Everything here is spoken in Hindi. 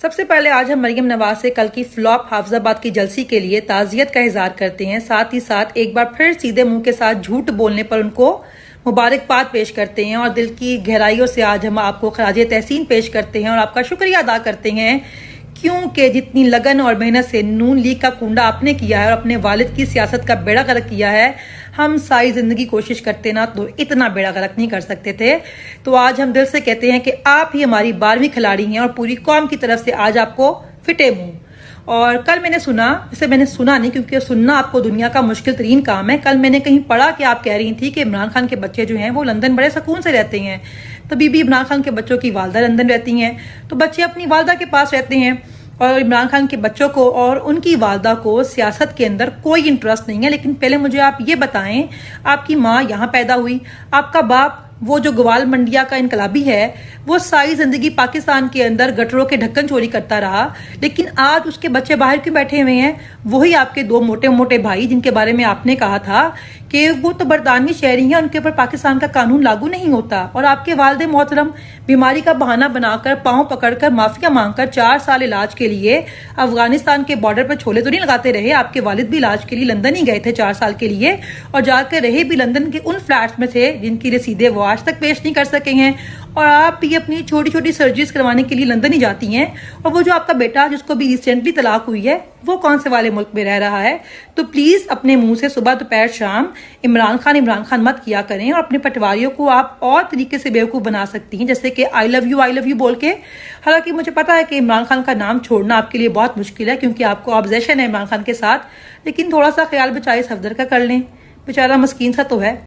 सबसे पहले आज हम मरियम नवाज से कल की फ्लॉप हाफिजाबाद की जलसी के लिए ताज़ियत का इजहार करते हैं। साथ ही साथ एक बार फिर सीधे मुंह के साथ झूठ बोलने पर उनको मुबारकबाद पेश करते हैं और दिल की गहराइयों से आज हम आपको खराज तहसीन पेश करते हैं और आपका शुक्रिया अदा करते हैं, क्योंकि जितनी लगन और मेहनत से नून लीग का कुंडा आपने किया है और अपने वालिद की सियासत का बेड़ा गर्क किया है, हम सारी जिंदगी कोशिश करते ना तो इतना बेड़ा गर्क नहीं कर सकते थे। तो आज हम दिल से कहते हैं कि आप ही हमारी 12वीं खिलाड़ी हैं और पूरी कौम की तरफ से आज आपको फिटे मुंह। और कल मैंने सुना, इसे मैंने सुना नहीं क्योंकि सुनना आपको दुनिया का मुश्किल तरीन काम है, कल मैंने कहीं पढ़ा कि आप कह रही थी कि इमरान खान के बच्चे जो हैं वो लंदन बड़े सुकून से रहते हैं। तो बीबी इमरान खान के बच्चों की वालदा लंदन रहती हैं, तो बच्चे अपनी वालदा के पास रहते हैं और इमरान खान के बच्चों को और उनकी वालदा को सियासत के अंदर कोई इंटरेस्ट नहीं है। लेकिन पहले मुझे आप ये बताएं, आपकी माँ यहाँ पैदा हुई, आपका बाप वो जो ग्वाल मंडिया का इनकलाबी है वो सारी जिंदगी पाकिस्तान के अंदर गटरों के ढक्कन चोरी करता रहा, लेकिन आज उसके बच्चे बाहर क्यों बैठे हुए हैं? वही आपके दो मोटे मोटे भाई जिनके बारे में आपने कहा था कि वो तो बरतानवी शहरी हैं, उनके ऊपर पाकिस्तान का कानून लागू नहीं होता। और आपके वालिद मोहतरम बीमारी का बहाना बनाकर पांव पकड़कर माफिया मांगकर 4 साल इलाज के लिए अफगानिस्तान के बॉर्डर पर छोले तो नहीं लगाते रहे। आपके वालिद भी इलाज के लिए लंदन ही गए थे 4 साल के लिए और जाकर रहे भी लंदन के उन फ्लैट्स में थे जिनकी रसीदें वो आज तक पेश नहीं कर सके हैं। और आप भी अपनी छोटी छोटी सर्जरीज करवाने के लिए लंदन ही जाती हैं। और वो जो आपका बेटा जिसको भी रिसेंटली तलाक हुई है वो कौन से वाले मुल्क में रह रहा है? तो प्लीज अपने मुंह से सुबह दोपहर शाम इमरान खान मत किया करें और अपने पटवारियों को आप और तरीके से बेवकूफ बना सकती हैं, जैसे कि आई लव यू बोल के। हालांकि मुझे पता है कि इमरान खान का नाम छोड़ना आपके लिए बहुत मुश्किल है क्योंकि आपको ऑब्जेशन है इमरान खान के साथ, लेकिन थोड़ा सा ख्याल बचाए सफदर का कर लें, बेचारा मस्कीन सा तो है।